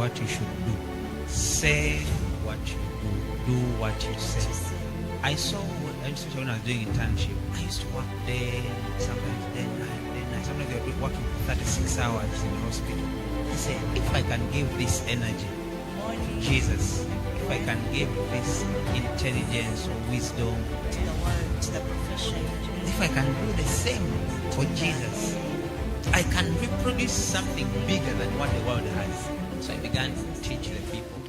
what you should do. Say what you do what you say. I saw, especially when I was doing internship, I used to work day, sometimes day, night. Sometimes they were working 36 hours in the hospital. I said, if I can give this energy to Jesus, if I can give this intelligence or wisdom To the word, to the profession. if I can do the same for Jesus, I can reproduce something bigger than what the world has. So I began to teach the people.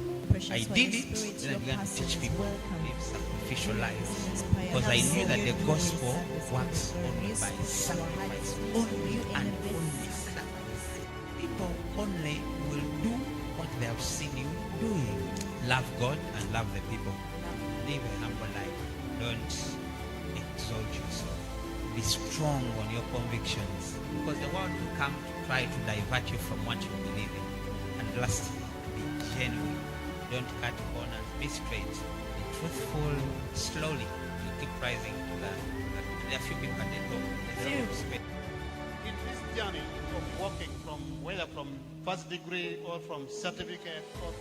I did it, then I began to teach people live sacrificial lives. Because I knew that the gospel works only by sacrifice. Only and only sacrifice. People only will do what they have seen you doing. Love God and love the people. Live a humble life. Don't exalt yourself. Be strong on your convictions. Because the world will come to try to divert you from what you believe in. And lastly, be genuine. Don't cut corners. Be straight. Be truthful. Slowly. You keep rising to that. There are few people at the top. In this journey of working whether from first degree or from certificate or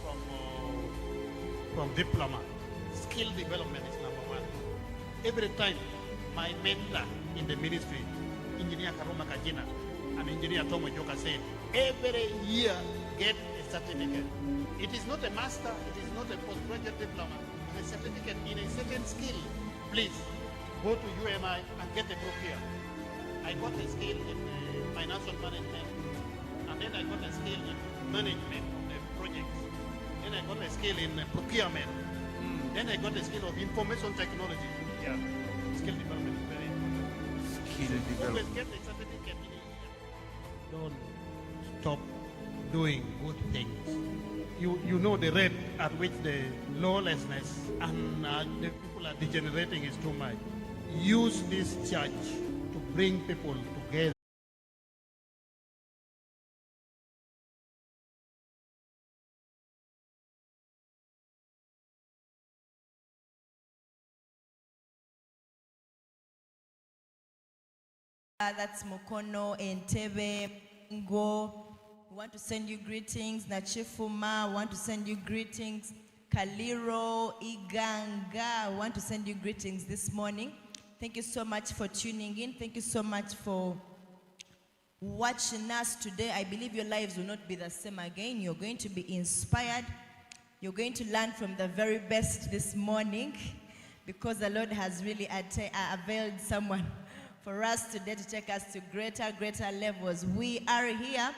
from diploma, skill development is number one. Every time my mentor in the ministry, Engineer Karuma Kajina and Engineer Tomo Joka said, every year get a certificate. It is not a master, it is not a postgraduate diploma, it's a certificate in a certain skill. Please go to UMI and get a book here. I got a skill in financial management, and then I got a skill in management of the projects. Then I got a skill in procurement. Then I got a skill of information technology. Yeah, skill development is very important. Always get a certificate in a year. Don't stop doing good things. You know the rate at which the lawlessness and the people are degenerating is too much. Use this church to bring people together. That's Mukono, Entebbe, Ngo. We want to send you greetings. Nachifuma, we want to send you greetings. Kaliro, Iganga, we want to send you greetings this morning. Thank you so much for tuning in. Thank you so much for watching us today. I believe your lives will not be the same again. You're going to be inspired. You're going to learn from the very best this morning because the Lord has really availed someone for us today to take us to greater levels. We are here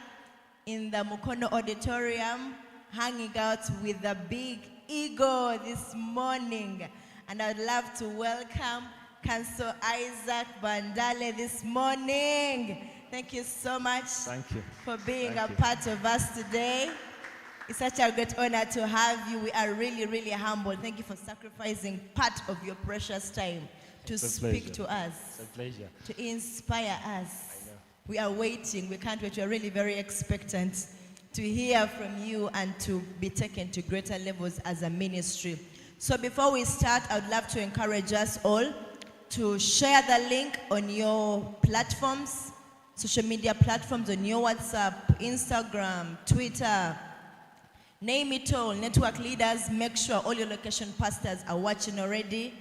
in the Mukono Auditorium hanging out with the big ego this morning. And I'd love to welcome Council Isaac Bandale this morning. Thank you so much for being a part of us today. It's such a great honor to have you. We are really humbled. Thank you for sacrificing part of your precious time to speak to us, It's a pleasure. to inspire us. We are waiting. We can't wait. We are really very expectant to hear from you and to be taken to greater levels as a ministry. So before we start, I would love to encourage us all to share the link on your platforms, social media platforms, on your WhatsApp, Instagram, Twitter, name it all. Network leaders, make sure all your location pastors are watching already.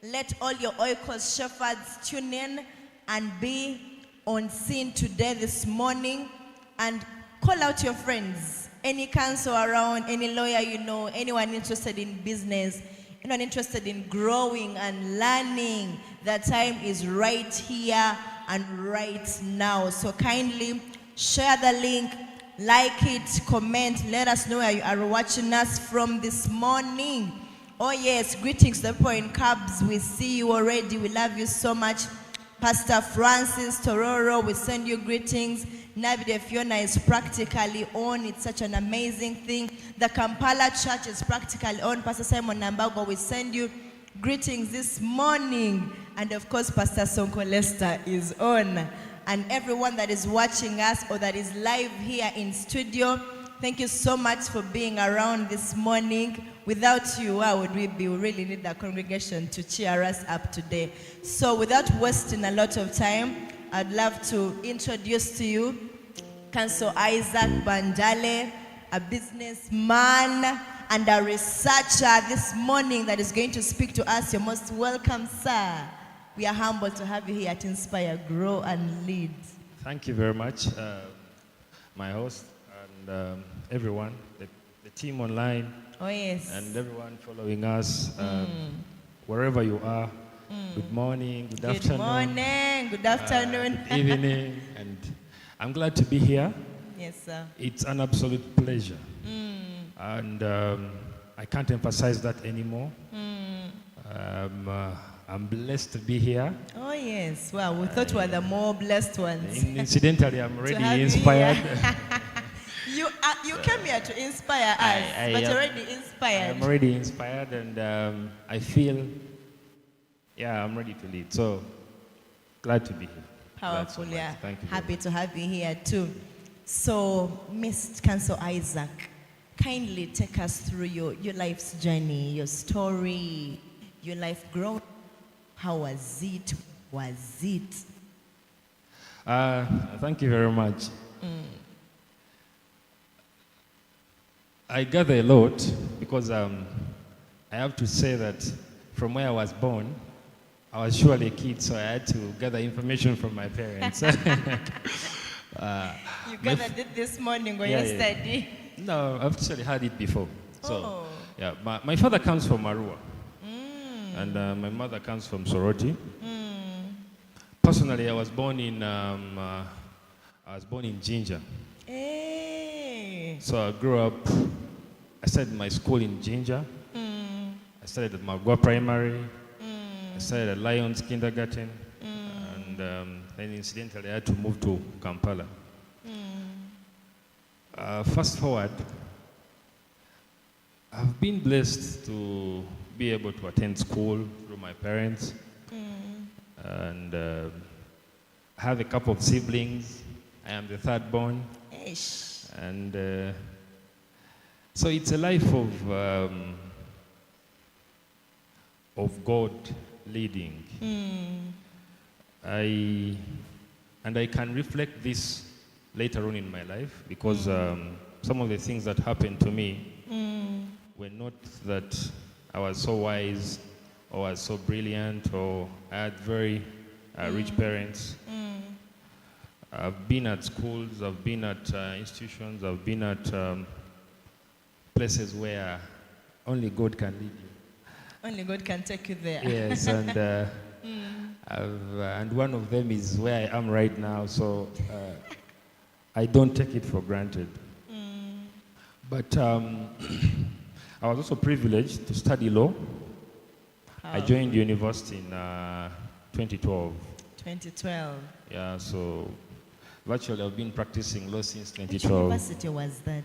Let all your oikos shepherds tune in and be on scene today, this morning, and call out your friends. Any council around, any lawyer you know, anyone interested in business, anyone interested in growing and learning. The time is right here and right now. So kindly share the link, like it, comment, let us know where you are watching us from this morning. Oh yes, greetings to the people in cabs. We see you already. We love you so much. Pastor Francis Tororo, we send you greetings. Navide Fiona is practically on. It's such an amazing thing. The Kampala Church is practically on. Pastor Simon Nambago, we send you greetings this morning. And of course, Pastor Sonko Lester is on. And everyone that is watching us or that is live here in studio, thank you so much for being around this morning. Without you, where would we be? We really need the congregation to cheer us up today. So without wasting a lot of time, I'd love to introduce to you Council Isaac Bandale. a businessman, and a researcher this morning that is going to speak to us. You're most welcome, sir. We are humbled to have you here at Inspire, Grow, and Lead. Thank you very much, my host and everyone, the team online, Oh, yes. and everyone following us, wherever you are. Good morning, good afternoon. Good morning, good afternoon. Good evening, and I'm glad to be here. Yes, sir. It's an absolute pleasure. And I can't emphasize that anymore. I'm blessed to be here. Oh, yes. Well, we thought we were the more blessed ones. Incidentally, I'm To already have you inspired. here. You came here to inspire us, but you're already inspired. I'm already inspired, and I feel, I'm ready to lead. So, glad to be here. Powerful, Glad so yeah. much. Thank you. Happy to have you here too. So, Mr. Council Isaac, kindly take us through your life's journey, your story, your life growth. How was it? Thank you very much. I gather a lot because I have to say that from where I was born, I was surely a kid, so I had to gather information from my parents. You gathered it this morning or yesterday? No, I've actually had it before. So, Oh. my father comes from Arua, and my mother comes from Soroti. Personally, I was born in Jinja. Hey. So I grew up. I started my school in Jinja. I started at Magua Primary. I started at Lions Kindergarten, and then incidentally I had to move to Kampala. Fast forward, I've been blessed to be able to attend school through my parents, and I have a couple of siblings. I am the third born, and so it's a life of God leading. I can reflect this later on in my life because some of the things that happened to me were not that I was so wise or was so brilliant or I had very rich parents. I've been at schools, I've been at institutions, I've been at places where only God can lead you. Only God can take you there. Yes, and one of them is where I am right now, so I don't take it for granted. But I was also privileged to study law. I joined university in 2012. 2012. Yeah, so virtually I've been practicing law since Which 2012. university was that?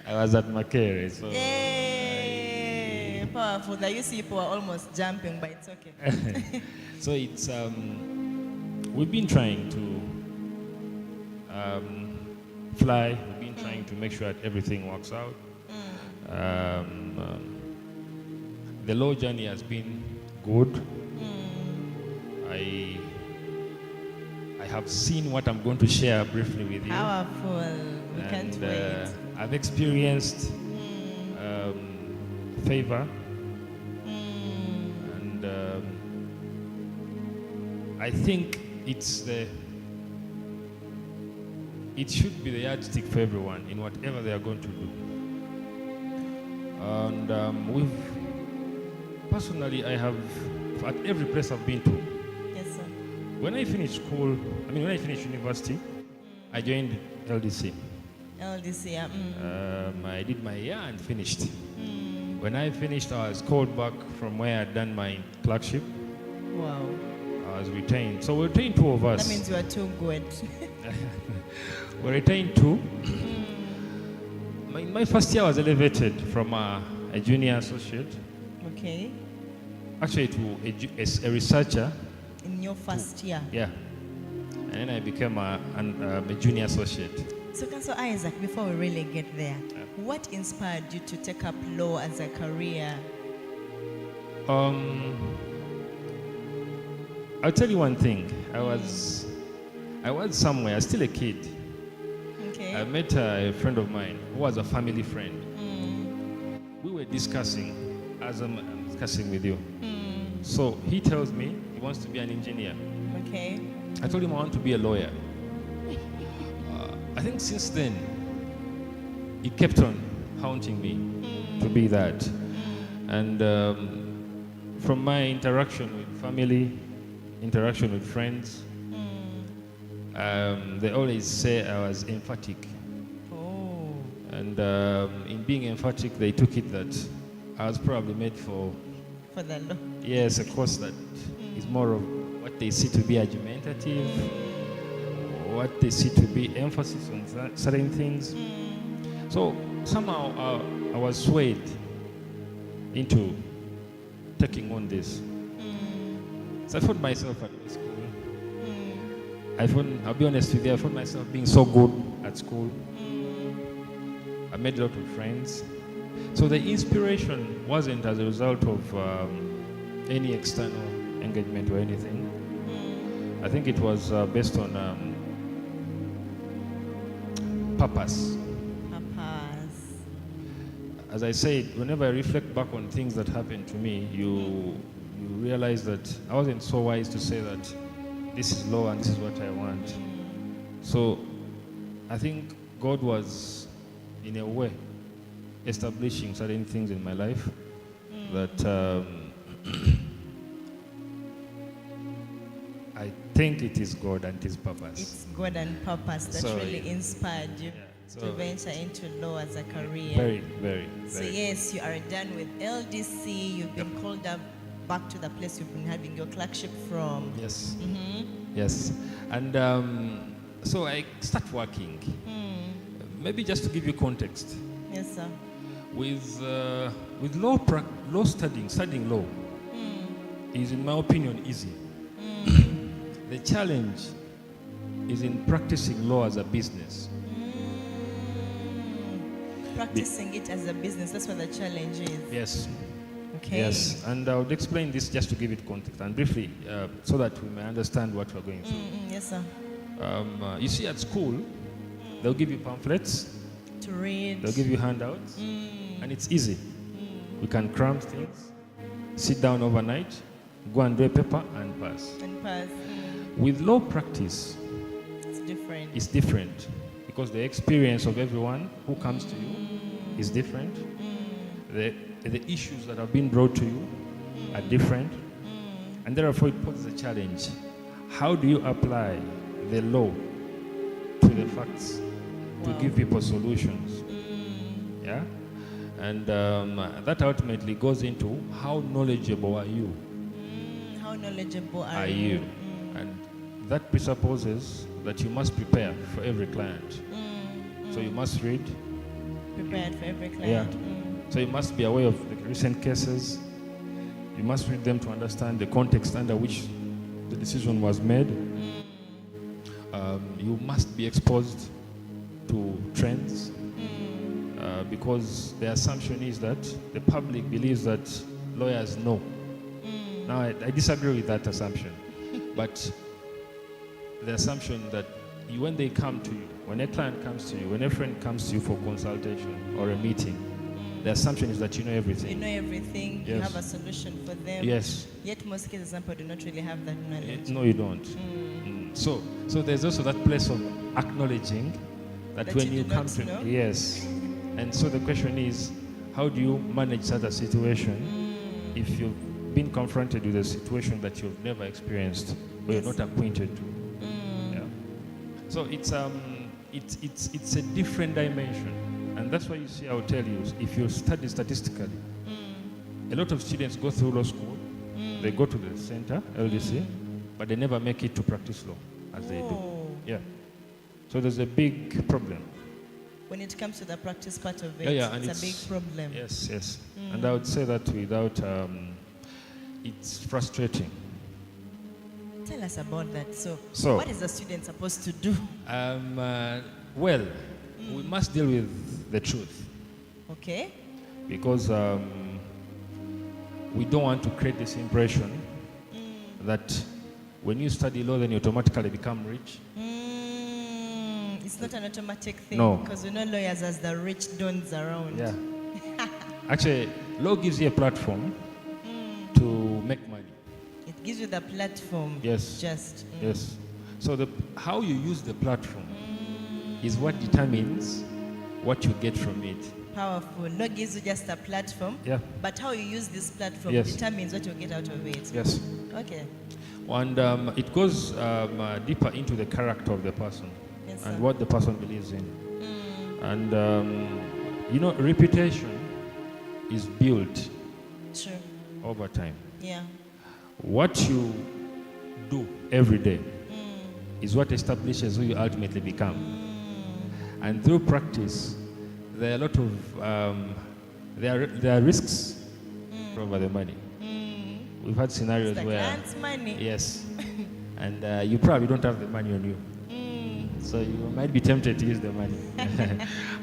I was at Makere, so... Yay! Powerful. The UC people are almost jumping, but it's okay. So it's, we've been trying to fly, we've been trying to make sure that everything works out. The law journey has been good. I have seen what I'm going to share briefly with you. Powerful. We can't wait. I've experienced favor, and I think it should be the yardstick for everyone in whatever they are going to do. And personally, I have, at every place I've been to, Yes, sir. when I finished school, when I finished university, I joined LDC. LDC, yeah. I did my year and finished. When I finished, I was called back from where I'd done my clerkship. Wow. I was retained. So we retained two of us. That means you are too good. We retained two. My first year I was elevated from a junior associate, Okay. actually to a researcher. In your first year. Yeah. And then I became a junior associate. So, Council Isaac, before we really get there, what inspired you to take up law as a career? I'll tell you one thing. I was somewhere, still a kid. Okay. I met a friend of mine who was a family friend. We were discussing, as I'm discussing with you. So he tells me he wants to be an engineer. Okay. I told him I want to be a lawyer. I think since then, he kept on haunting me to be that. And from my interaction with family, interaction with friends, they always say I was emphatic. Oh. And in being emphatic, they took it that I was probably made for the law. yes, a course that is more of what they see to be argumentative, what they see to be emphasis on certain things. So somehow I was swayed into taking on this. So I found myself at school. I'll be honest with you, I found myself being so good at school. I made a lot of friends. So the inspiration wasn't as a result of any external engagement or anything. I think it was based on purpose. As I said, whenever I reflect back on things that happened to me, you realize that I wasn't so wise to say that this is law and this is what I want. So I think God was, in a way, establishing certain things in my life that I think it is God and His purpose. It's God and purpose that really inspired you to venture into law as a career. Very, very. So yes, you are done with LDC. You've been called up back to the place you've been having your clerkship from. Yes. Yes. And so I start working. Maybe just to give you context. Yes, sir. With law studying law is, in my opinion, easy. The challenge is in practicing law as a business. Practicing it as a business, that's what the challenge is. Yes. Okay. Yes, and I would explain this just to give it context and briefly so that we may understand what we're going through. Yes, sir. You see, at school, they'll give you pamphlets, to read. They'll give you handouts, and it's easy. We can cram things, sit down overnight, go and do a paper, and pass. With law practice, it's different because the experience of everyone who comes to you is different. The issues that have been brought to you are different, and therefore it poses a challenge. How do you apply the law to the facts to give people solutions? Yeah, and that ultimately goes into how knowledgeable are you? How knowledgeable are you? And that presupposes that you must prepare for every client. So you must read. Prepared for every client. Yeah. So you must be aware of the recent cases. You must read them to understand the context under which the decision was made. You must be exposed to trends because the assumption is that the public believes that lawyers know. Now, I disagree with that assumption. But the assumption that when they come to you, when a client comes to you, when a friend comes to you for consultation or a meeting, the assumption is that you know everything. You know everything, you have a solution for them. Yes. Yet most cases, people do not really have that knowledge. No, you don't. So there's also that place of acknowledging that when you come to know. Yes. And so the question is, how do you manage such a situation if you've been confronted with a situation that you've never experienced or you're not acquainted to? Yeah. So it's a different dimension. And that's why you see, I'll tell you, if you study statistically, a lot of students go through law school, they go to the center, LDC, but they never make it to practice law as they do. Yeah. So there's a big problem. When it comes to the practice part of it, and it's a big problem. Yes, yes. And I would say that without, it's frustrating. Tell us about that. So what is the student supposed to do? Well, we must deal with the truth. Okay. Because we don't want to create this impression that when you study law, then you automatically become rich. It's It's not an automatic thing. No. Because we know lawyers as the rich dons around. Yeah. Actually, law gives you a platform to make money. It gives you the platform. Yes. Just. Yes. So how you use the platform is what determines what you get from it. Powerful. Law gives you just a platform. Yeah. But how you use this platform Yes. determines what you get out of it. Yes. Okay. And it goes deeper into the character of the person Yes, and sir. what the person believes in. And reputation is built True. over time. Yeah. What you do every day is what establishes who you ultimately become. And through practice, there are a lot of there are risks over the money. We've had scenarios It's the where client's money. yes, and you probably don't have the money on you, so you might be tempted to use the money.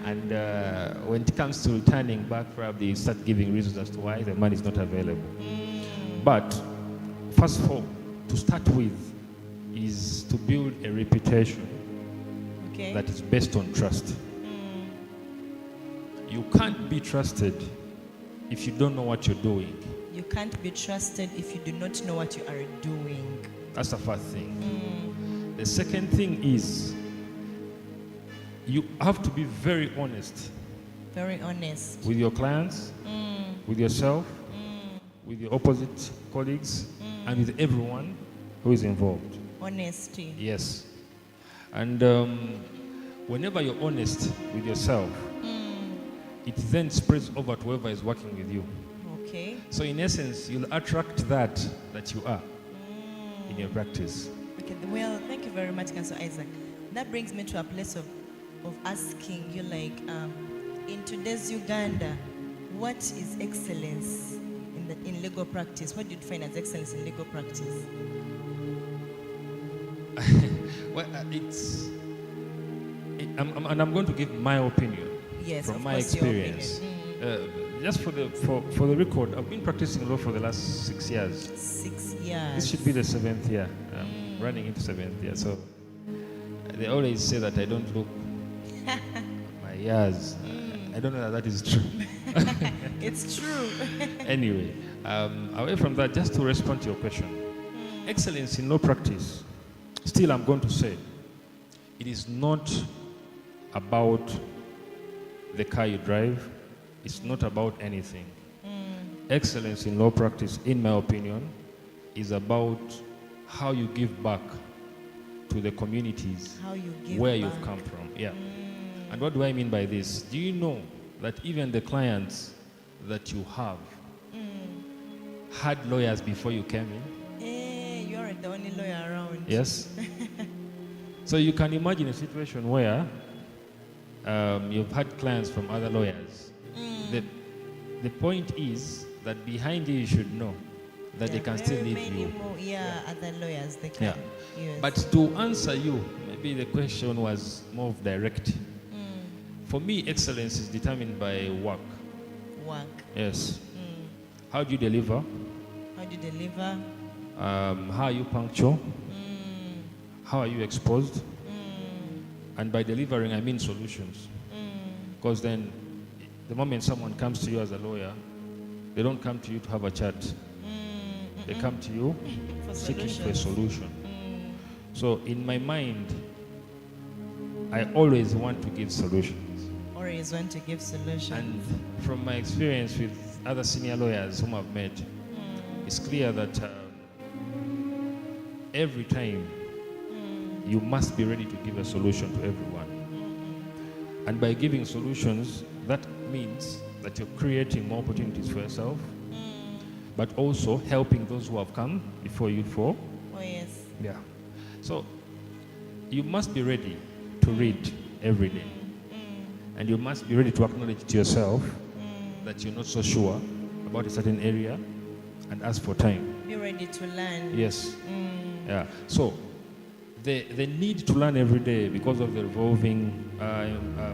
And when it comes to returning back, probably you start giving reasons as to why the money is not available. But first of all, to start with, is to build a reputation Okay. that is based on trust. You can't be trusted if you don't know what you're doing. You can't be trusted if you do not know what you are doing. That's the first thing. The second thing is you have to be very honest Very honest. with your clients, with yourself, with your opposite colleagues, and with everyone who is involved. Honesty. Yes. And whenever you're honest with yourself, it then spreads over to whoever is working with you. Okay. So in essence, you'll attract that you are in your practice. Okay. Well, thank you very much, Councillor Isaac. That brings me to a place of asking you, like, in today's Uganda, what is excellence in legal practice? What do you define as excellence in legal practice? Well, I'm going to give my opinion Yes, from of my course, your experience. opinion. Just for the record, I've been practicing law for the last 6 years. 6 years. This should be the 7th year, running into 7th year. So they always say that I don't look my years. I don't know that is true. It's true. Anyway, away from that, just to respond to your question, excellence in law practice, still I'm going to say, it is not about the car you drive. It's not about anything. Excellence in law practice, in my opinion, is about how you give back to the communities How you give where back. you've come from. Yeah. And what do I mean by this? Do you know that even the clients that you have had lawyers before you came in? You're the only lawyer around. Yes. So you can imagine a situation where you've had clients from other lawyers. The point is that behind you should know that they can still leave you. Other lawyers, they can. Yes. But to answer you, maybe the question was more direct. For me, excellence is determined by work. Work. Yes. How do you deliver? How do you deliver? How are you punctual? How are you exposed? And by delivering, I mean solutions. Because then, the moment someone comes to you as a lawyer, they don't come to you to have a chat. They come to you For seeking for a solutions. solution. So in my mind, I always want to give solutions. Always want to give solutions. And from my experience with other senior lawyers whom I've met, it's clear that every time you must be ready to give a solution to everyone. And by giving solutions, that means that you're creating more opportunities for yourself, but also helping those who have come before you for. Oh, yes. Yeah. So you must be ready to read every day. And you must be ready to acknowledge to yourself that you're not so sure about a certain area and ask for time. Be ready to learn. Yes. Yeah. So the need to learn every day because of the evolving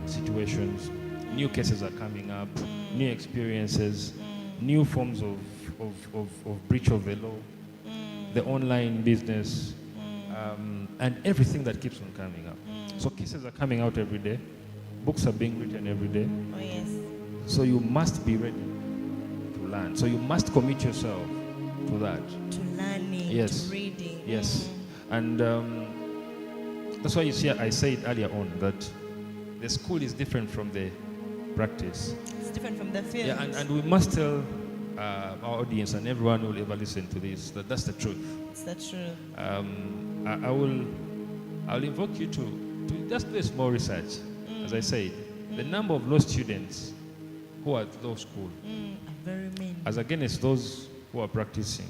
situations, new cases are coming up, new experiences, new forms of breach of the law, the online business, and everything that keeps on coming up. So cases are coming out every day, books are being written every day. Oh, yes. So you must be ready to learn. So you must commit yourself to that. To learning, Yes. to reading. Yes. And that's why you see I said earlier on that the school is different from the practice. It's different from the field. Yeah, and we must tell our audience and everyone who will ever listen to this that that's the truth. It's the truth. I'll invoke you to just do a small research. As I said, the number of law students who are at law school Are very many. as against those who are practicing,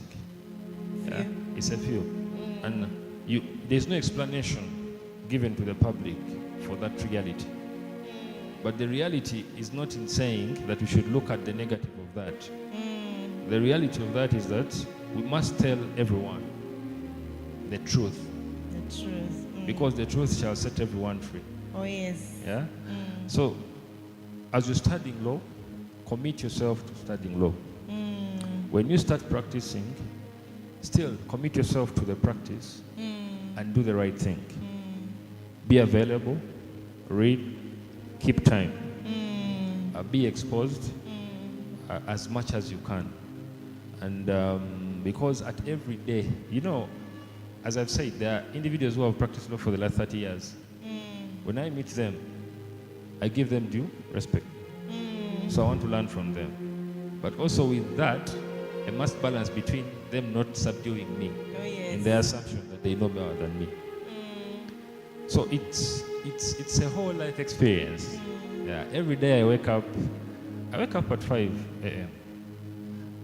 yeah, it's a few. And there's no explanation given to the public for that reality. But the reality is not in saying that we should look at the negative of that. The reality of that is that we must tell everyone the truth, The truth. because the truth shall set everyone free. Oh, yes. Yeah? So, as you're studying law, commit yourself to studying law. When you start practicing, still commit yourself to the practice and do the right thing. Be available, read, keep time, be exposed as much as you can. And because at every day, you know, as I've said, there are individuals who have practiced law for the last 30 years. When I meet them, I give them due respect. So I want to learn from them. But also with that, I must balance between them not subduing me in their assumption that they know better than me. So it's a whole life experience. Yeah, every day I wake up at 5 a.m.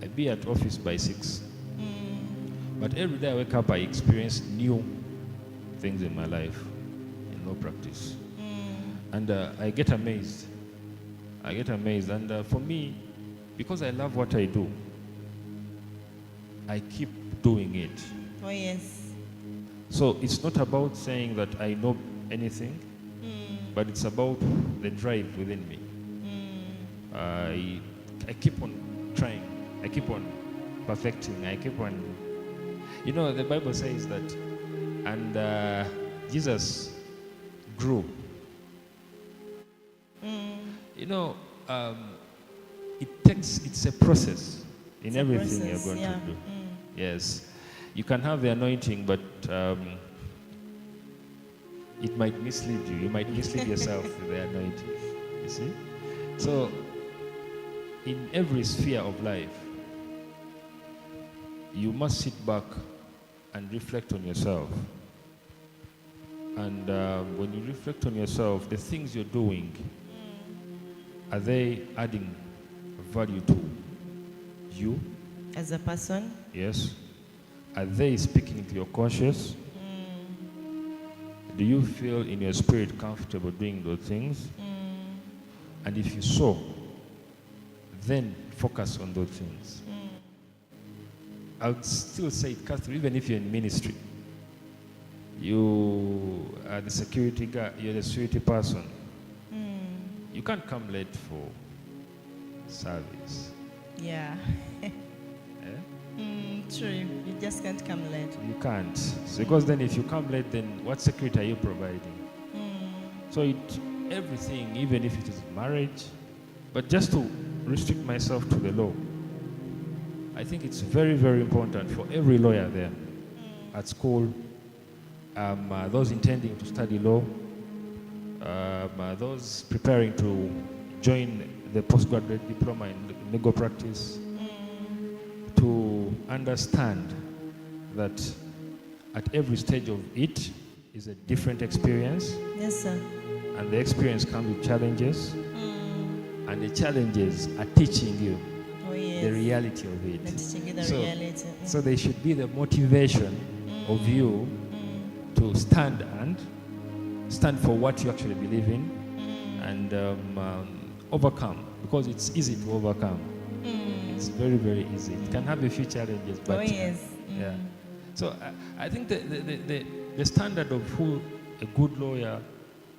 I be at office by 6. But every day I wake up, I experience new things in my life, in law practice. And I get amazed. And for me, because I love what I do, I keep doing it. Oh, yes. So it's not about saying that I know anything, but it's about the drive within me. I keep on trying. I keep on perfecting. I keep on... You know, the Bible says that, and Jesus grew. You know, it's a process in everything you're going to do. Yes. You can have the anointing, but it might mislead you. You might mislead yourself with the anointing. You see? So, in every sphere of life, you must sit back and reflect on yourself. And when you reflect on yourself, the things you're doing, are they adding value to you? As a person? Yes. Are they speaking to your conscience? Do you feel in your spirit comfortable doing those things? And if you so, then focus on those things. I would still say it cuts through, even if you're in ministry. You are the security guy, you're the security person. You can't come late for service. Yeah. True. You just can't come late. You can't. So because then if you come late, then what security are you providing? So everything, even if it is marriage, but just to restrict myself to the law, I think it's very, very important for every lawyer there at school, those intending to study law, those preparing to join the postgraduate diploma in legal practice, to understand that at every stage of it is a different experience. Yes, sir. And the experience comes with challenges. And the challenges are teaching you the reality of it. They're teaching you the reality. So they should be the motivation of you to stand for what you actually believe in and overcome, because it's easy to overcome. It's very, very easy. It can have a few challenges, but yeah. So I think the standard of who a good lawyer,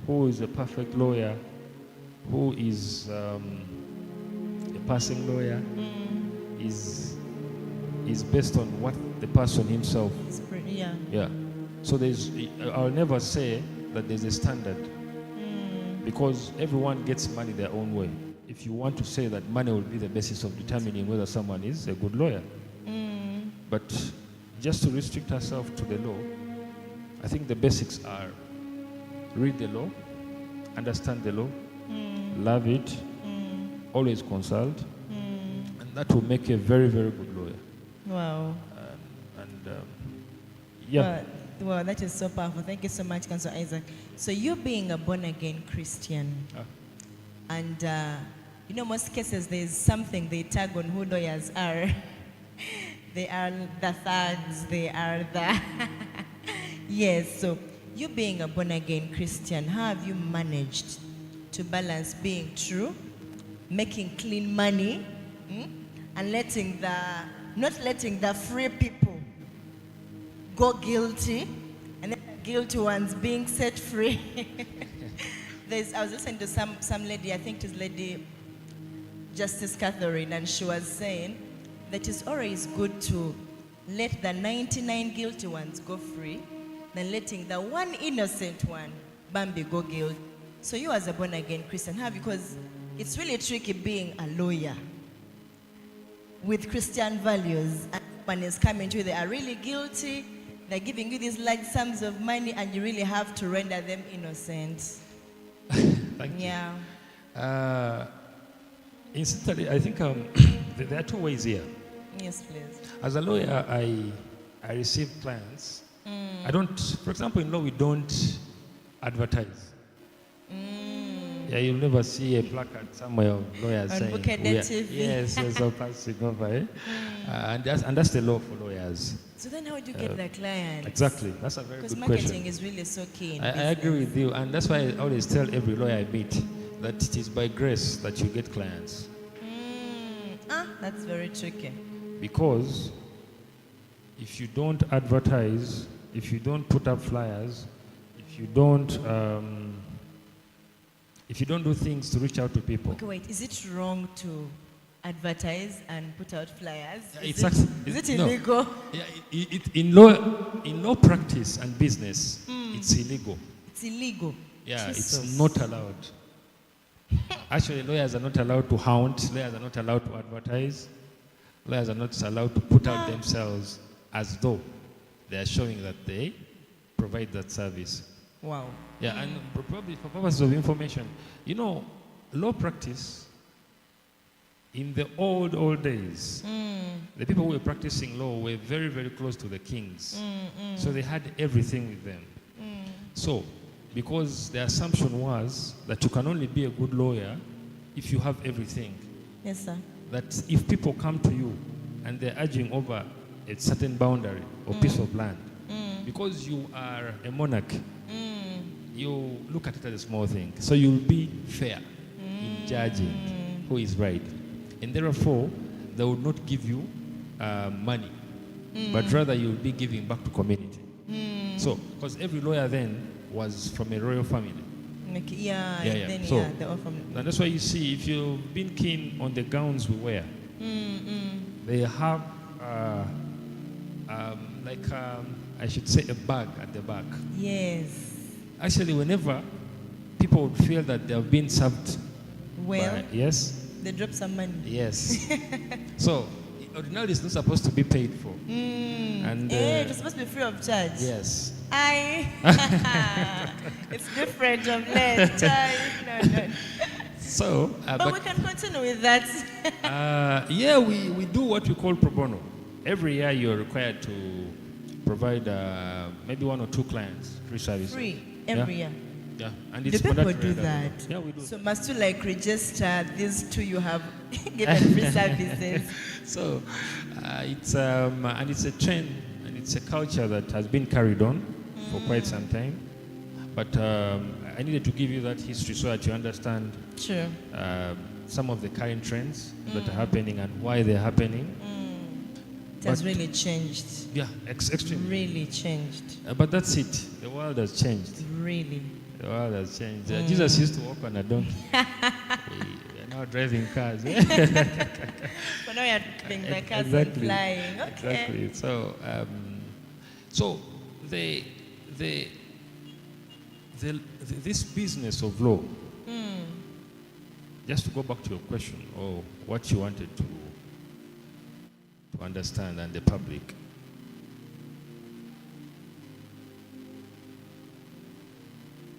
who is a perfect lawyer, who is a passing lawyer, is based on what the person himself. Yeah. So I'll never say that there's a standard, because everyone gets money their own way. If you want to say that money will be the basis of determining whether someone is a good lawyer, but just to restrict ourselves to the law, I think the basics are read the law, understand the law, love it, always consult, and that will make you a very, very good lawyer. Wow. Yeah. Well, that is so powerful. Thank you so much, Councillor Isaac. So you being a born-again Christian, and most cases there's something they tag on who lawyers are. They are the thugs, they are the... Yes, so you being a born-again Christian, how have you managed to balance being true, making clean money, and not letting the free people go guilty, and then the guilty ones being set free? I was listening to some lady, I think it was Lady Justice Catherine, and she was saying that it's always good to let the 99 guilty ones go free than letting the one innocent one, Bambi, go guilty. So you as a born-again Christian, because it's really tricky being a lawyer with Christian values, and one is coming to you, they are really guilty, they're giving you these large sums of money, and you really have to render them innocent. Thank you. Yeah. Incidentally, I think there are two ways here. Yes, please. As a lawyer, I receive clients. I don't, for example, in law, we don't advertise. Yeah, you'll never see a placard somewhere of lawyers saying, TV. yes, so passing over. And that's the law for lawyers. So then how do you get the client? Exactly, that's a very good question. Because marketing is really so key. I agree with you, and that's why I always tell every lawyer I meet that it is by grace that you get clients. That's very tricky. Because if you don't advertise, if you don't put up flyers, if you don't do things to reach out to people. Okay, wait. Is it wrong to advertise and put out flyers? Is it illegal? Yeah, in law practice and business, it's illegal. It's illegal. Yeah, Jesus. It's not allowed. Actually, lawyers are not allowed to hound. Lawyers are not allowed to advertise. Lawyers are not allowed to put out themselves as though they are showing that they provide that service. Wow. Yeah, and probably for purposes of information, law practice in the old days, the people who were practicing law were very, very close to the kings. So they had everything with them. So, because the assumption was that you can only be a good lawyer if you have everything. Yes, sir. That if people come to you and they're urging over a certain boundary or piece of land, because you are a monarch, you look at it as a small thing. So you'll be fair in judging who is right. And therefore, they will not give you money, but rather you'll be giving back to community. So, because every lawyer then was from a royal family. They're all from... And that's why you see, if you've been keen on the gowns we wear, they have I should say a bag at the back. Yes. Actually, whenever people would feel that they have been served, yes, they drop some money. Yes. So, ordinarily it's not supposed to be paid for. And it's supposed to be free of charge. Yes. It's different of late. No. So, but we can continue with that. We do what we call pro bono. Every year you're required to provide maybe 1 or 2 clients free service. Free every year. Yeah, and do it's people do that? Yeah, we do. So must you register these 2 you have given free services? So it's and it's a trend and it's a culture that has been carried on for quite some time. But I needed to give you that history so that you understand some of the current trends that are happening and why they're happening. It has really changed. Yeah, extremely. Really changed. But that's it. The world has changed. Really. The world has changed. Jesus used to walk on a donkey. We are now driving cars. But now we are driving the cars and flying. Okay. Exactly. So, so the the, this business of law, just to go back to your question, or what you wanted to understand and the public.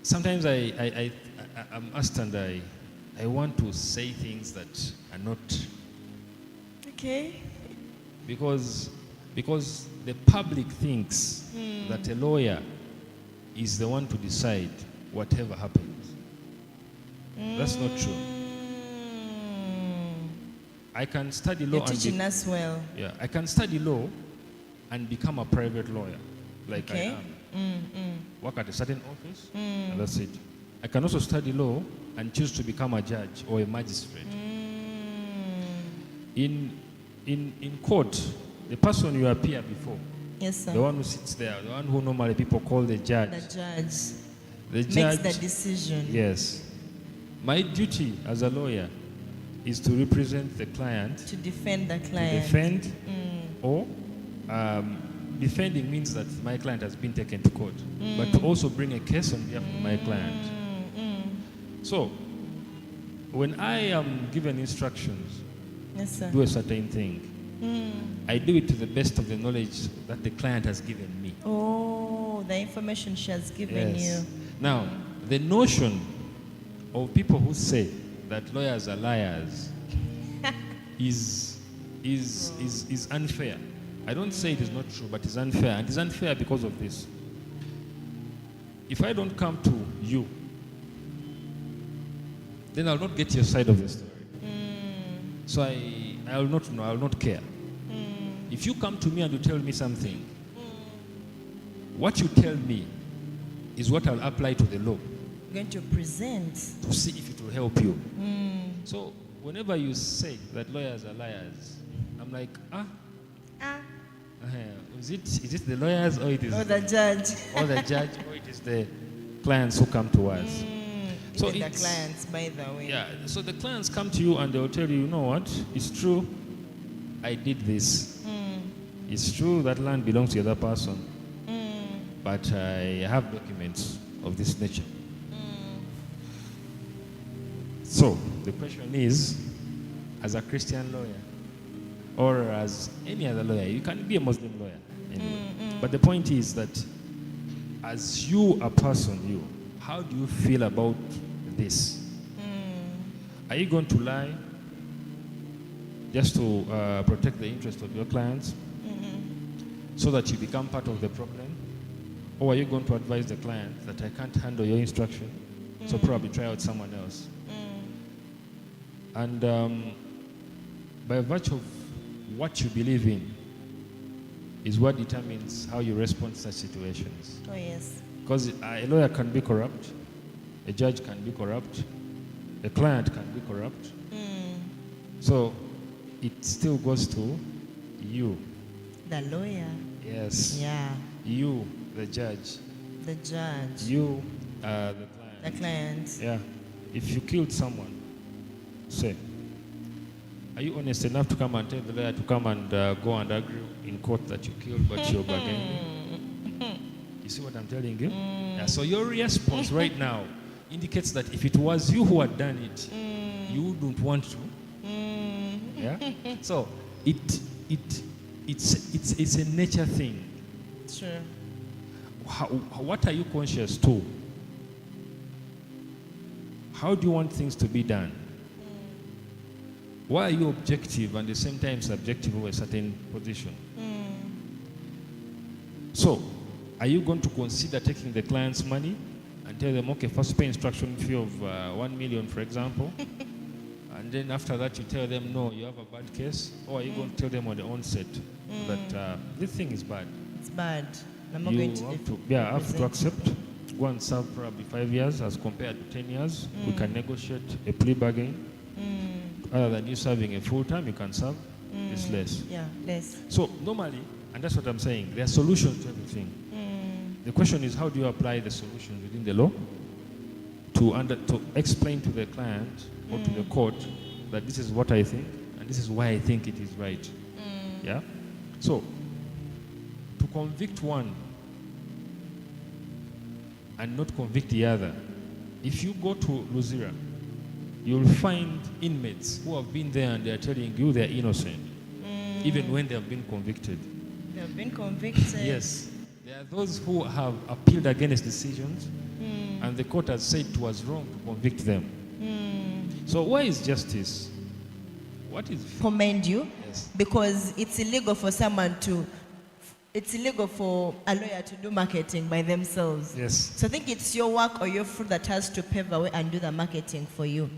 Sometimes I'm asked and I want to say things that are not. Okay. Because the public thinks that a lawyer is the one to decide whatever happens. That's not true. I can study law. You're teaching us well. Yeah, I can study law and become a private lawyer, like Okay. I am. Work at a certain office, and that's it. I can also study law and choose to become a judge or a magistrate. In court, the person you appear before, Yes, sir. the one who sits there, the one who normally people call the judge. The judge The makes judge, the decision. yes. My duty as a lawyer is to represent the client, To defend the to client. defend, or defending means that my client has been taken to court, but to also bring a case on behalf of my client. So, when I am given instructions, Yes, sir. do a certain thing, I do it to the best of the knowledge that the client has given me. Oh, the information she has given you. Now, the notion of people who say that lawyers are liars is unfair. I don't say it is not true, but it's unfair. And it's unfair because of this. If I don't come to you, then I'll not get your side of the story. So I will not know, I will not care. If you come to me and you tell me something, what you tell me is what I'll apply to the law I'm going to present. to see if it will help you. So whenever you say that lawyers are liars, I'm like, is it the lawyers or it is Or the judge. or the judge or it is the clients who come to us? So Even the it's- clients, by the way. Yeah, so the clients come to you and they'll tell you, you know what, it's true, I did this. It's true that land belongs to the other person, but I have documents of this nature. So the question is, as a Christian lawyer, or as any other lawyer, you can be a Muslim lawyer anyway. But the point is that as you, a person, how do you feel about this? Are you going to lie just to protect the interest of your clients so that you become part of the problem? Or are you going to advise the client that I can't handle your instruction, so probably try out someone else? And by virtue of what you believe in is what determines how you respond to such situations. Oh, yes. Because a lawyer can be corrupt, a judge can be corrupt, a client can be corrupt. So it still goes to you. The lawyer. Yes. Yeah. You, the judge. The judge. You, the client. The client. Yeah. If you killed someone, say, are you honest enough to come and tell the lawyer to come and go and argue in court that you killed but you're bargaining? You see what I'm telling you? Yeah, so your response right now indicates that if it was you who had done it, you wouldn't want to. Yeah? So it's a nature thing. Sure. What are you conscious to? How do you want things to be done? Why are you objective and at the same time subjective of a certain position? So, are you going to consider taking the client's money and tell them, okay, first pay instruction fee of 1 million, for example, and then after that you tell them, no, you have a bad case? Or are you going to tell them on the onset that this thing is bad? It's bad. I'm not You going to have to, have to accept. Go and serve probably 5 years as compared to 10 years. We can negotiate a plea bargain. Other than you serving a full time, you can serve it's less. Yeah, less. So normally, and that's what I'm saying, there are solutions to everything. The question is, how do you apply the solutions within the law to explain to the client or to the court that this is what I think and this is why I think it is right. Yeah. So to convict one and not convict the other. If you go to Luzira, you'll find inmates who have been there and they're telling you they're innocent, even when they have been convicted. They have been convicted. Yes. There are those who have appealed against decisions, and the court has said it was wrong to convict them. So where is justice? What is... Commend you. Yes. Because it's illegal for it's illegal for a lawyer to do marketing by themselves. Yes. So I think it's your work or your fruit that has to pave the way and do the marketing for you.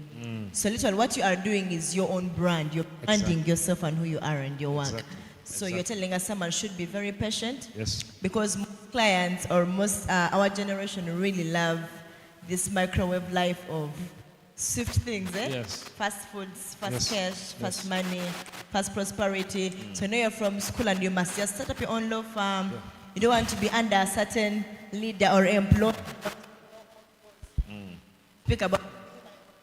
So literally what you are doing is your own brand. You're branding yourself and who you are and your work. Exactly. So you're telling us someone should be very patient. Yes. Because most clients or most our generation really love this microwave life of swift things, eh? Yes. Fast foods, fast Yes. cash, fast Yes. money, fast prosperity. So now you're from school and you must just start up your own law firm. Yeah. You don't want to be under a certain leader or employee. Speak about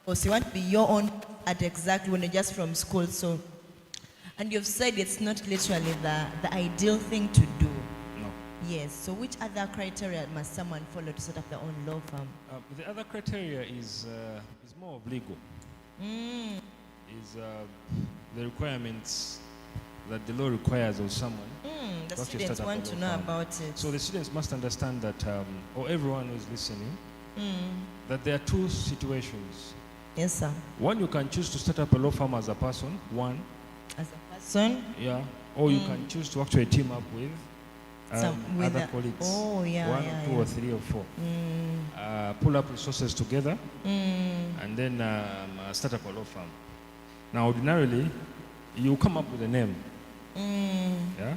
because you want to be your own at exactly when you're just from school. So, and you've said it's not literally the ideal thing to do. No. Yes. So which other criteria must someone follow to set up their own law firm? The other criteria is more of legal. Is the requirements that the law requires of someone. The Once you students start up want a to law know firm. about it. So the students must understand that, or everyone who is listening, that there are two situations. Yes, sir. One, you can choose to start up a law firm as a person, one, As a person, yeah, or you can choose to actually team up with, with other colleagues. Oh, yeah, one yeah, or two yeah. or three or four. Pull up resources together and then start up a law firm. Now, ordinarily, you come up with a name. Yeah?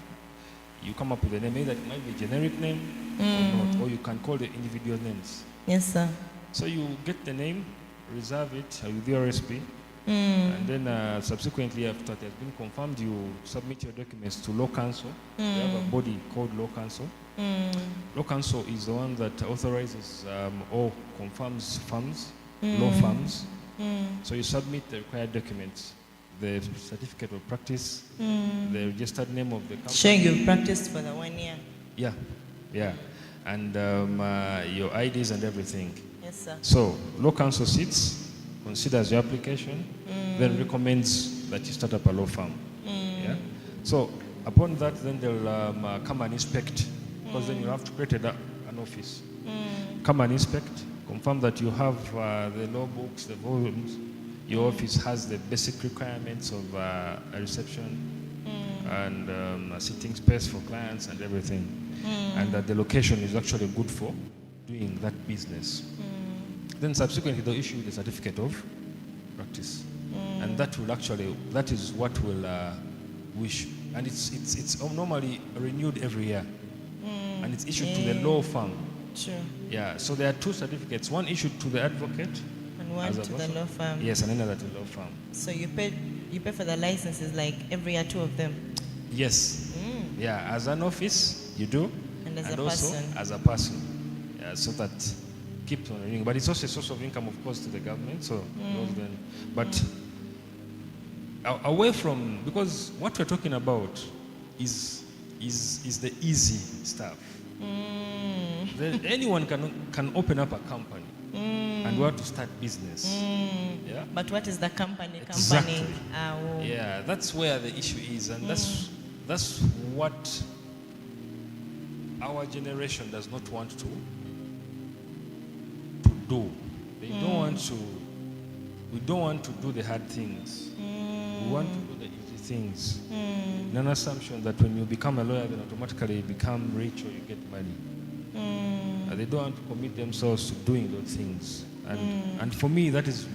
You come up with a name, either it might be a generic name or not, or you can call the individual names. Yes, sir. So you get the name, reserve it with the RSP, and then subsequently after it has been confirmed, you submit your documents to Law Council. We have a body called Law Council. Law Council is the one that authorizes or confirms firms, law firms. So you submit the required documents, the certificate of practice, the registered name of the company. Showing you've practiced for the 1 year. Yeah, yeah. And your IDs and everything. Yes, sir. So, Law Council sits, considers your application, then recommends that you start up a law firm. Yeah? So, upon that, then they'll come and inspect, because then you have to create an office. Come and inspect, confirm that you have the law books, the volumes, your office has the basic requirements of a reception and a sitting space for clients and everything. And that the location is actually good for doing that business. Then subsequently they'll issue the certificate of practice. And that will actually, that is what will wish. And it's normally renewed every year. And it's issued to the law firm. True. Yeah, so there are two certificates. One issued to the advocate. And one as a to the person. law firm. Yes, and another to the law firm. So you pay for the licenses like every year, 2 of them. Yes. Yeah, as an office, you do. And as a also person. as a person. Yeah, so that keeps on renewing. But it's also a source of income, of course, to the government. So, but away from, because what we're talking about is the easy stuff. Anyone can open up a company and want to start business. Yeah? But what is the company? Exactly. Company. Yeah, that's where the issue is, and that's what our generation does not want to do. They don't want to. We don't want to do the hard things. We want to do the easy things. In an assumption that when you become a lawyer, then automatically you become rich or you get money. They don't want to commit themselves to doing those things. And for me, that is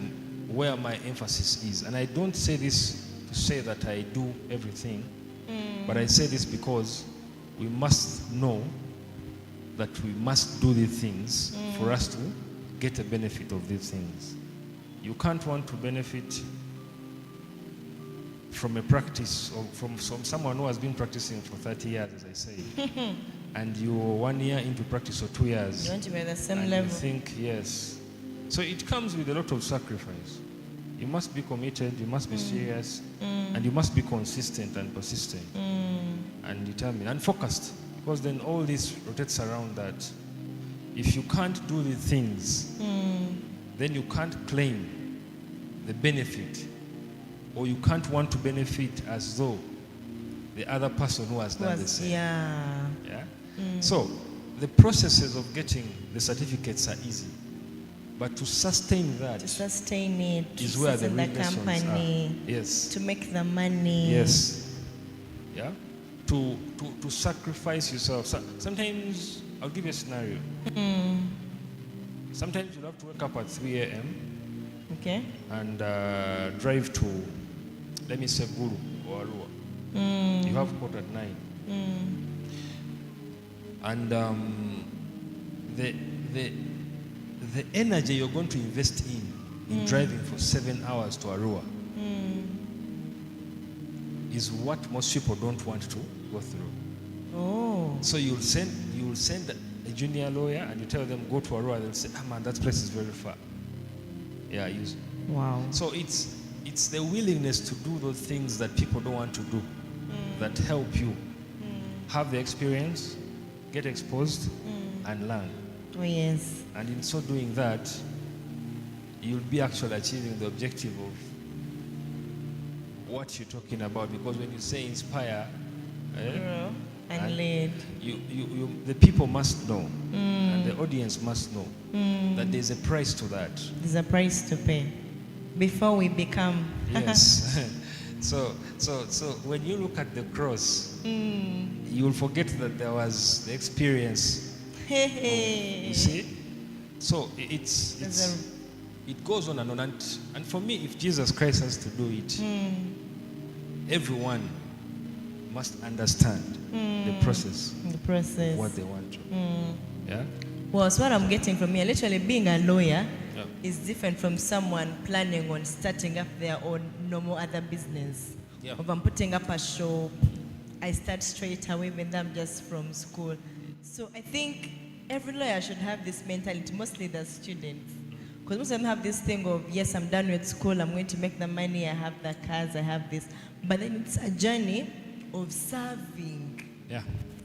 where my emphasis is. And I don't say this to say that I do everything, but I say this because we must know that we must do these things for us to get a benefit of these things. You can't want to benefit from a practice or from someone who has been practicing for 30 years, as I say, and you're 1 year into practice or 2 years. You want to be at the same and level. you think, yes. So it comes with a lot of sacrifice. You must be committed, you must be serious, and you must be consistent and persistent and determined and focused, because then all this rotates around that. if you can't do the things, then you can't claim the benefit, or you can't want to benefit as though the other person who has done the same. Yeah. So the processes of getting the certificates are easy, but to sustain that is where the real lessons are. Yes. To make the money. Yes. Yeah. To sacrifice yourself. Sometimes I'll give you a scenario. Sometimes you'll have to wake up at 3 a.m. Okay. and drive to, let me say, Gulu or Arua. You have court at 9. And the energy you're going to invest in driving for 7 hours to Arua is what most people don't want to go through. Oh. So you'll send a junior lawyer and you tell them go to Arua. They'll say, man, that place is very far. Yeah, wow. So it's the willingness to do those things that people don't want to do that help you have the experience, get exposed, and learn. Oh, yes. And in so doing that, you'll be actually achieving the objective of what you're talking about. Because when you say inspire and lead, the people must know, and the audience must know that there's a price to that. There's a price to pay before we become. Yes. So when you look at the cross, you'll forget that there was the experience. You see? So it goes on and on. And for me, if Jesus Christ has to do it, everyone must understand the process. What they want to. Yeah? Well, so what I'm getting from here, literally being a lawyer is different from someone planning on starting up their own normal other business. Yeah. If I'm putting up a shop, I start straight away when I'm just from school. So I think every lawyer should have this mentality, mostly the students. Because most of them have this thing of, yes, I'm done with school, I'm going to make the money, I have the cars, I have this. But then it's a journey of serving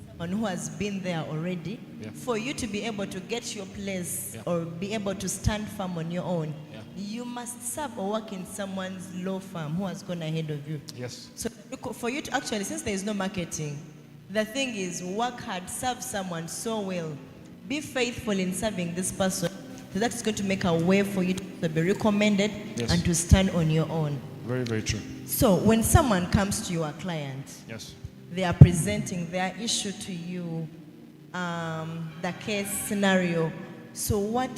someone who has been there already. For you to be able to get your place or be able to stand firm on your own, you must serve or work in someone's law firm who has gone ahead of you. Yes. So for you to actually, since there is no marketing, the thing is work hard, serve someone so well, be faithful in serving this person, so that's going to make a way for you to be recommended and to stand on your own. Very, very true. So when someone comes to you, a client, they are presenting their issue to you, the case scenario. So what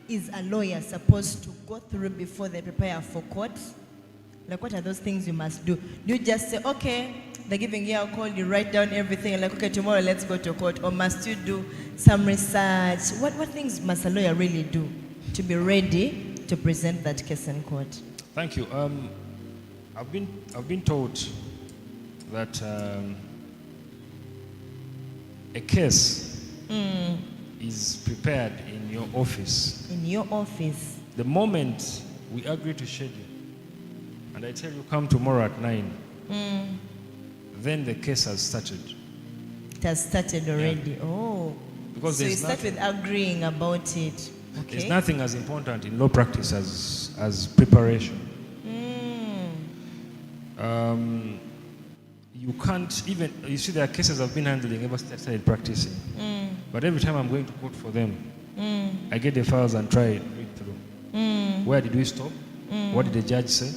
is a lawyer supposed to go through before they prepare for court? Like, what are those things you must do? Do you just say, okay, they're giving you a call, you write down everything, and like, okay, tomorrow let's go to court? Or must you do some research? What things must a lawyer really do to be ready to present that case in court? Thank you. I've been told that a case is prepared in your office. In your office. The moment we agree to schedule, and I tell you come tomorrow at 9, then the case has started. It has started already. Oh. Because so you start with agreeing about it. Okay. There's nothing as important in law practice as preparation. You can't even, you see, there are cases I've been handling ever since I started practicing. But every time I'm going to court for them, I get the files and try to read through. Where did we stop? What did the judge say?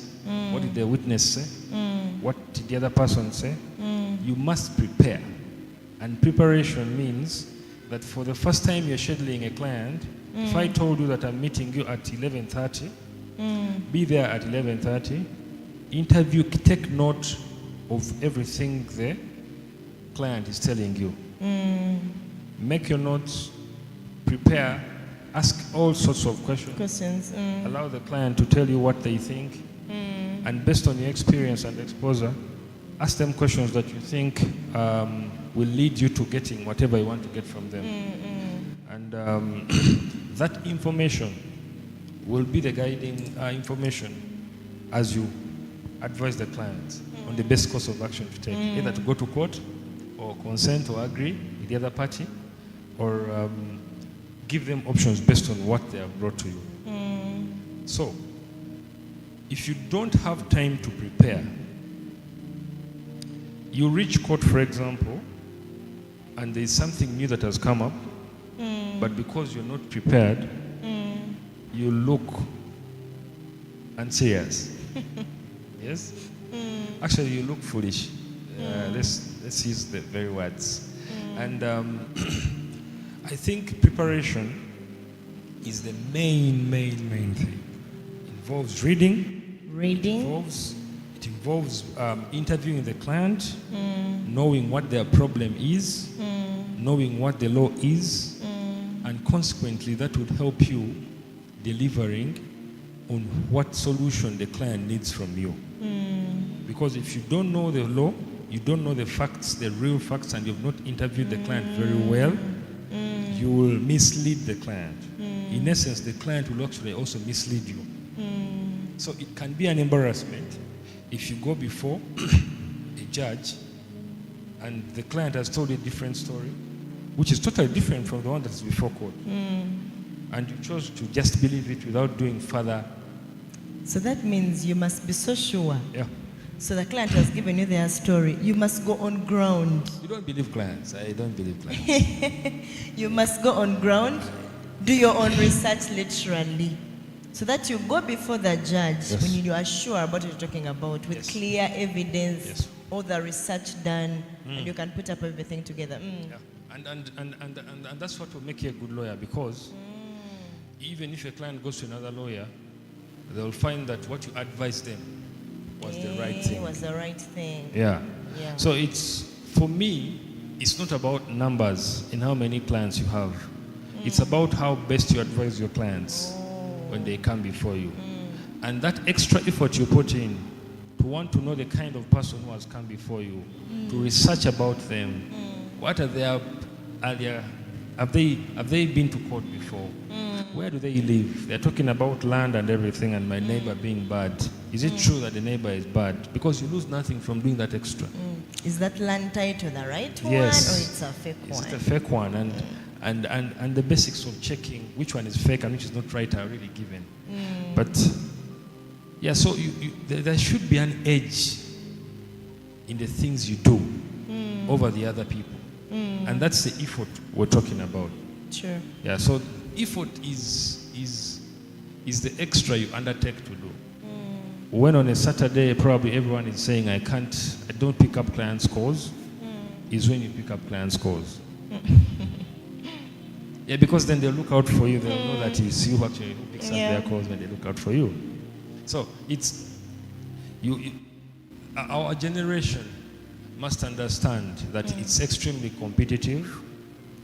What did the witness say? What did the other person say? You must prepare. And preparation means that for the first time you're scheduling a client, if I told you that I'm meeting you at 11:30, be there at 11:30, interview, take note of everything the client is telling you. Make your notes, prepare, ask all sorts of questions. Allow the client to tell you what they think. And based on your experience and exposure, ask them questions that you think will lead you to getting whatever you want to get from them. And that information will be the guiding information as you advise the client on the best course of action to take, either to go to court or consent or agree with the other party, or give them options based on what they have brought to you. So, if you don't have time to prepare, you reach court, for example, and there's something new that has come up, but because you're not prepared, you look unserious. Yes? Actually, you look foolish. Let's use the very words. And I think preparation is the main thing. It involves reading. It involves interviewing the client, knowing what their problem is, knowing what the law is, and consequently that would help you delivering on what solution the client needs from you. Because if you don't know the law, you don't know the facts, the real facts, and you've not interviewed the client very well, you will mislead the client. In essence, the client will actually also mislead you. So it can be an embarrassment if you go before a judge and the client has told you a different story, which is totally different from the one that's before court. And you chose to just believe it without doing further. So that means you must be so sure. Yeah. So the client has given you their story. You must go on ground. You don't believe clients. I don't believe clients. You must go on ground, do your own research literally. So that you go before the judge when you are sure about what you're talking about, with clear evidence, all the research done, and you can put up everything together. Yeah. And that's what will make you a good lawyer, because even if a client goes to another lawyer, they'll find that what you advised them was the right thing. Was the right thing. Yeah. So it's, for me, it's not about numbers in how many clients you have. It's about how best you advise your clients when they come before you. And that extra effort you put in to want to know the kind of person who has come before you, to research about them. What are their have they been to court before? Where do they live? They're talking about land and everything, and my neighbor being bad. Is it true that the neighbor is bad? Because you lose nothing from doing that extra. Is that land title the right one, or it's a fake one? It's a fake one, and the basics of checking which one is fake and which is not right are really given. But yeah, so there should be an edge in the things you do over the other people, and that's the effort we're talking about. Sure. Yeah. So effort is the extra you undertake to do. When on a Saturday probably everyone is saying I don't pick up clients' calls, is when you pick up clients' calls. Yeah, because then they'll look out for you. They'll know that it's you actually who picks up their calls when they look out for you. So it's our generation must understand that it's extremely competitive.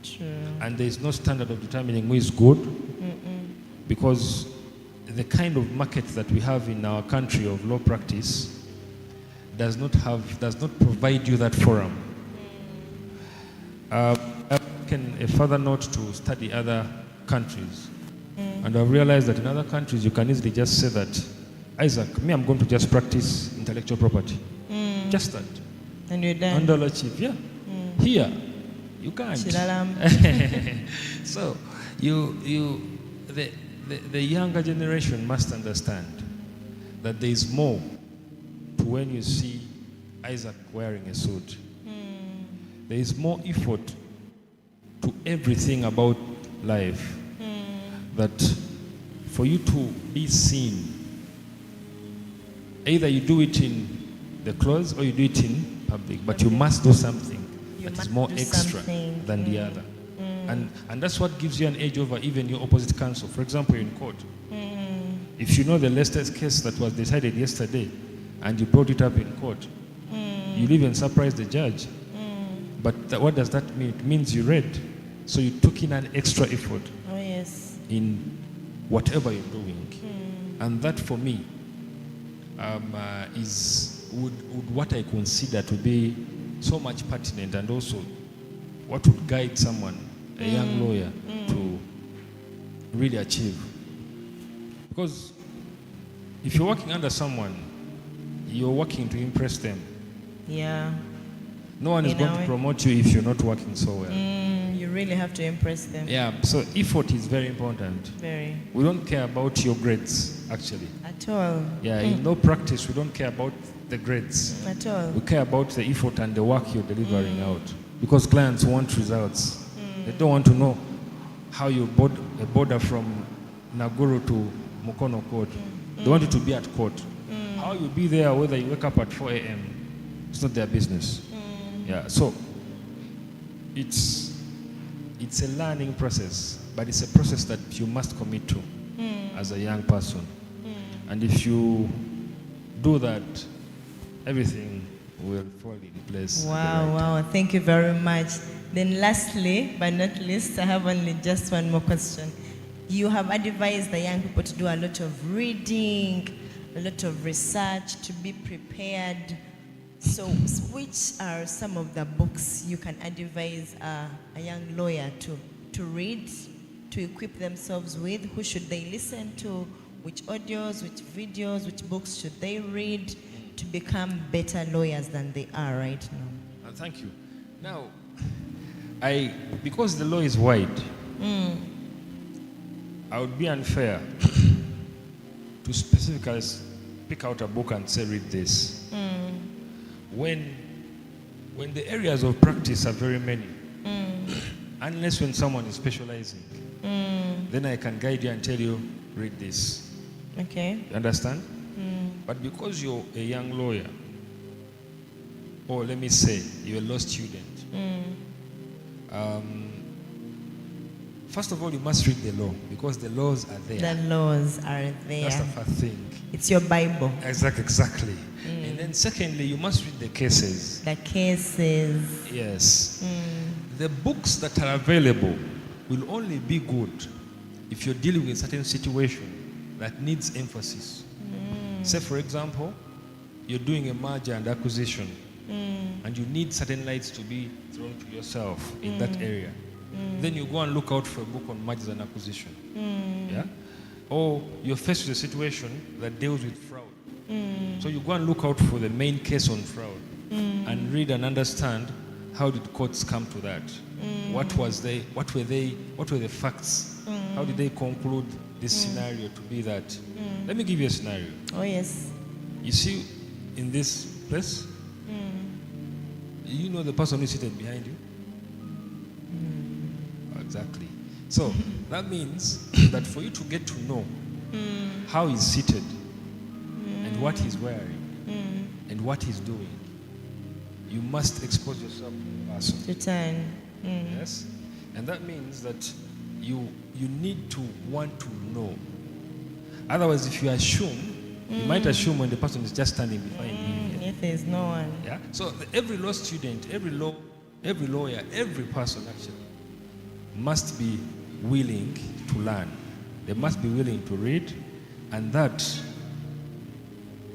True. And there is no standard of determining who is good, because the kind of market that we have in our country of law practice does not provide you that forum. I've taken a further note to study other countries, and I've realized that in other countries you can easily just say that, Isaac, I'm going to just practice intellectual property. Just that. And you're done. $1 chief, yeah. Here, you can't. So, the younger generation must understand that there is more to when you see Isaac wearing a suit. There is more effort to everything about life. That for you to be seen, either you do it in the clothes or you do it in public, but you must do something that is more extra than the other. And that's what gives you an edge over even your opposite counsel. For example, in court, if you know the latest case that was decided yesterday and you brought it up in court, you'll even surprise the judge. But what does that mean? It means you read. So you took in an extra effort in whatever you're doing. And that for me would what I consider to be so much pertinent, and also what would guide someone, a young lawyer, to really achieve. Because if you're working under someone, you're working to impress them. Yeah. No one is going to promote you if you're not working so well. You really have to impress them. Yeah, so effort is very important. Very. We don't care about your grades, actually. At all. Yeah, in no practice, we don't care about the grades. At all. We care about the effort and the work you're delivering out. Because clients want results. They don't want to know how you board a border from Naguru to Mukono Court. They want you to be at court. How you be there, whether you wake up at 4 a.m., it's not their business. Yeah, so it's a learning process, but it's a process that you must commit to as a young person. And if you do that, everything will fall in place. Wow, wow. Thank you very much. Then lastly, but not least, I have only just one more question. You have advised the young people to do a lot of reading, a lot of research, to be prepared. So which are some of the books you can advise a young lawyer to read, to equip themselves with? Who should they listen to? Which audios, which videos, which books should they read to become better lawyers than they are right now? Thank you. Now, because the law is wide, I would be unfair to specifically pick out a book and say, read this. When the areas of practice are very many, unless when someone is specializing, then I can guide you and tell you, read this. Okay. You understand? But because you're a young lawyer, or let me say, you're a law student, first of all, you must read the law, because the laws are there. The laws are there. That's the first thing. It's your Bible. Exactly. And then secondly, you must read the cases. The cases. Yes. The books that are available will only be good if you're dealing with a certain situation that needs emphasis. Say, for example, you're doing a merger and acquisition, and you need certain lights to be thrown to yourself in that area. Then you go and look out for a book on mergers and acquisition. Yeah? Or you're faced with a situation that deals with fraud. So you go and look out for the main case on fraud and read and understand how did courts come to that. What were the facts? How did they conclude this scenario to be that? Let me give you a scenario. Oh yes. You see, in this place, you know the person who's seated behind you? Exactly. So that means that for you to get to know how he's seated and what he's wearing and what he's doing, you must expose yourself to the person. To turn. Yes? And that means that you need to want to know. Otherwise, if you assume, you might assume when the person is just standing behind you. If there's no one. Yeah? So every law student, every lawyer, every person actually must be willing to learn. They must be willing to read, and that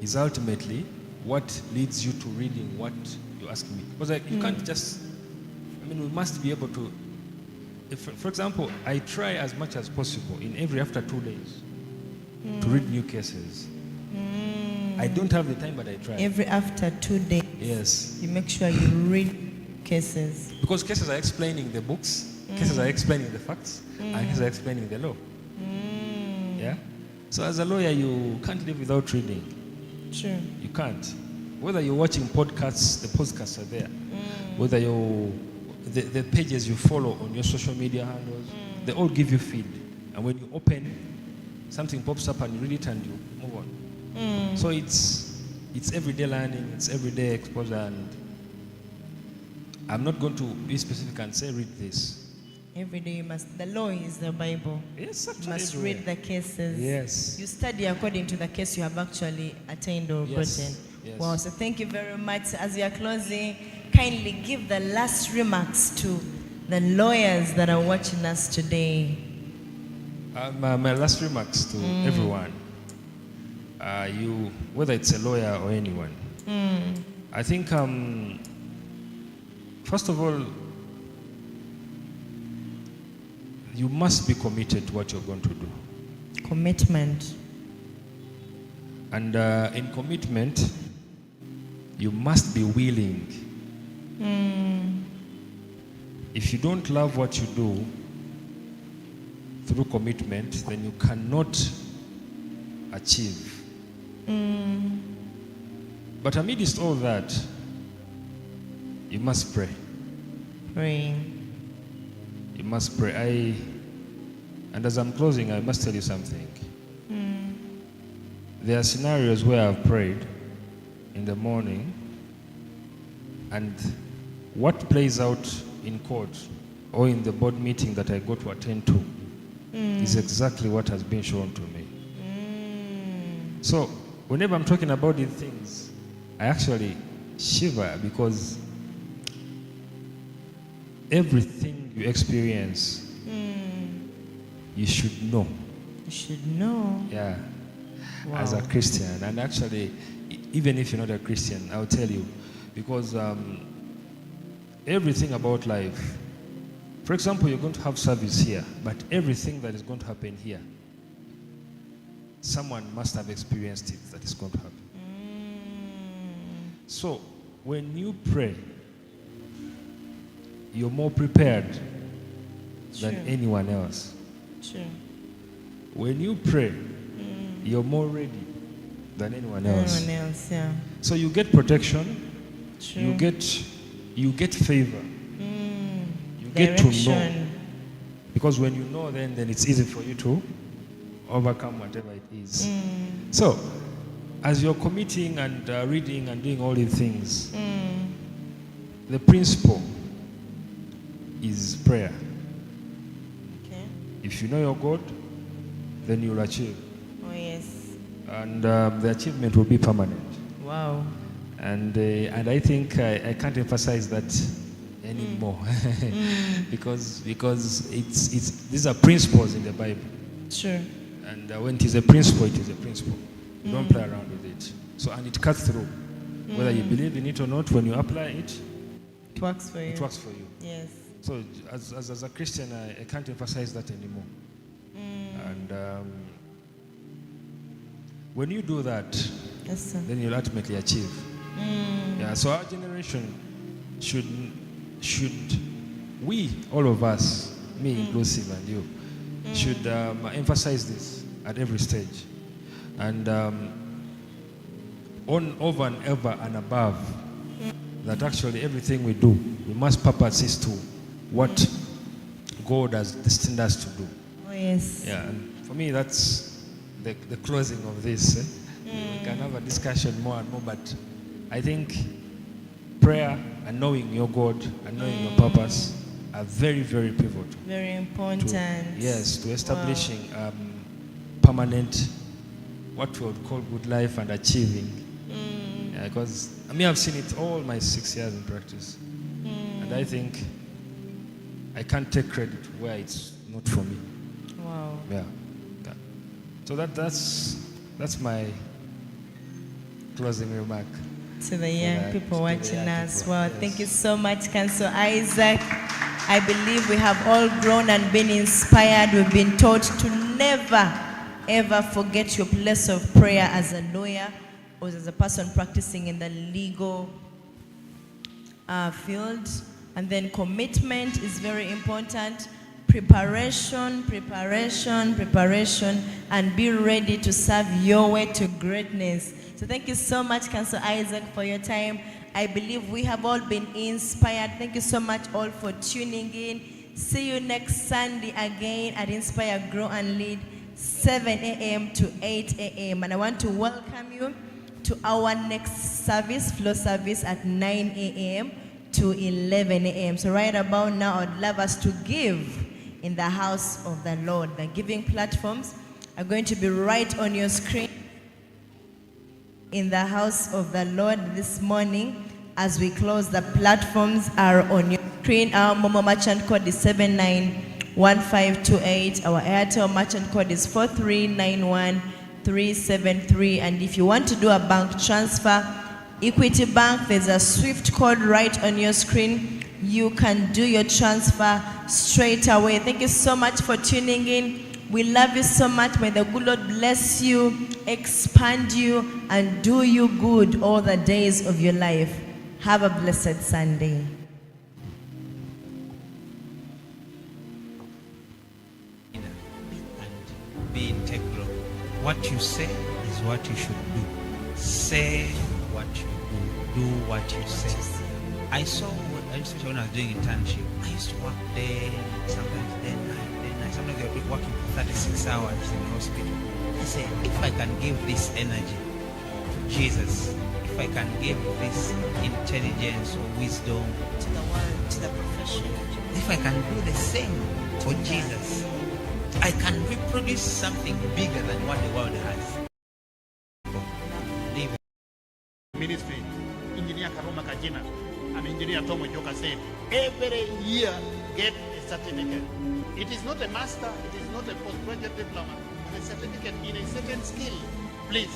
is ultimately what leads you to reading what you're asking me. Because you can't just, we must be able to, for example, I try as much as possible after 2 days to read new cases. I don't have the time, but I try. Every after 2 days. Yes. You make sure you read cases. Because cases are explaining the books, cases are explaining the facts, and cases are explaining the law. Yeah? So as a lawyer, you can't live without reading. True. You can't. Whether you're watching podcasts, the podcasts are there. Whether the pages you follow on your social media handles, they all give you feed. And when you open, something pops up and you read it and you move on. So it's everyday learning, it's everyday exposure, and I'm not going to be specific and say read this. Every day you must. The law is the Bible. Yes, you must read the cases. Yes. You study according to the case you have actually attained or gotten. Yes. Wow. So thank you very much. As we are closing, kindly give the last remarks to the lawyers that are watching us today. My last remarks to everyone. Whether it's a lawyer or anyone. I think first of all, you must be committed to what you're going to do. Commitment. And in commitment, you must be willing if you don't love what you do through commitment, then you cannot achieve. But amidst all that, you must pray. Pray. You must pray. And as I'm closing, I must tell you something. There are scenarios where I've prayed in the morning, and what plays out in court or in the board meeting that I go to attend to is exactly what has been shown to me. So whenever I'm talking about these things, I actually shiver, because everything you experience, you should know. You should know. Yeah. Wow. As a Christian. And actually, even if you're not a Christian, I'll tell you, because everything about life, for example, you're going to have service here, but everything that is going to happen here, someone must have experienced it that is going to happen. So when you pray, you're more prepared than anyone else. True. When you pray, you're more ready than anyone else. Anyone else, yeah. So you get protection. True. You get favor. You get to know. Because when you know, then it's easy for you to overcome whatever it is. So, as you're committing and reading and doing all these things, the principle is prayer. Okay. If you know your God, then you'll achieve. Oh, yes. And the achievement will be permanent. Wow. And I think I can't emphasize that anymore. because these are principles in the Bible. Sure. And when it is a principle, it is a principle. You don't play around with it. So, and it cuts through. Whether you believe in it or not, when you apply it, it works for you. It works for you. Yes. So as a Christian, I can't emphasize that anymore. And when you do that, Yes, sir. then you'll ultimately achieve. Yeah. So our generation should we, all of us, me inclusive and you, should emphasize this at every stage. And over and ever and above, that actually everything we do, we must purpose this to what God has destined us to do. Oh, yes. Yeah, and for me, that's the closing of this. We can have a discussion more and more, but I think prayer and knowing your God and knowing your purpose are very, very pivotal. Very important. To establishing permanent, what we would call good life and achieving. Yeah, because I've seen it all my 6 years in practice. And I think I can't take credit where it's not for me. Wow. Yeah. So that's my closing remark. To the young people watching us. People. Wow, Yes. Thank you so much, Council Isaac. I believe we have all grown and been inspired. We've been taught to never, ever forget your place of prayer as a lawyer or as a person practicing in the legal field. And then commitment is very important. Preparation, and be ready to serve your way to greatness. So thank you so much, Council Isaac, for your time. I believe we have all been inspired. Thank you so much all for tuning in. See you next Sunday again at Inspire, Grow and Lead, 7 a.m. to 8 a.m. And I want to welcome you to our next service, flow service at 9 a.m. to 11 a.m. So right about now, I'd love us to give in the house of the Lord. The giving platforms are going to be right on your screen in the house of the Lord this morning. As we close, the platforms are on your screen. Our Momo merchant code is 791528. Our Airtel merchant code is 4391373. And if you want to do a bank transfer, Equity Bank, there's a Swift code right on your screen. You can do your transfer straight away. Thank you so much for tuning in. We love you so much. May the good Lord bless you, expand you, and do you good all the days of your life. Have a blessed Sunday. What you say is what you should do. Say what you do what you say. I used to when I was doing internship, I used to work day, sometimes day, night. Sometimes I would be working for 36 hours in the hospital. I said, if I can give this energy to Jesus, if I can give this intelligence or wisdom To the world, to the profession. if I can do the same for Jesus, I can reproduce something bigger than what the world has. Leave it. Ministry, Engineer Karuma Kajina and Engineer Tomo Joka said, every year get a certificate. It is not a master, it is not a postgraduate diploma, but a certificate in a certain skill. Please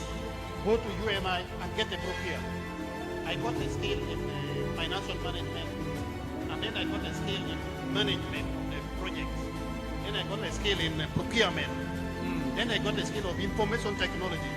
go to UMI and get a book here. I got a skill in financial management, and then I got a skill in management of the projects. Then I got a skill in procurement. Then I got a skill of information technology.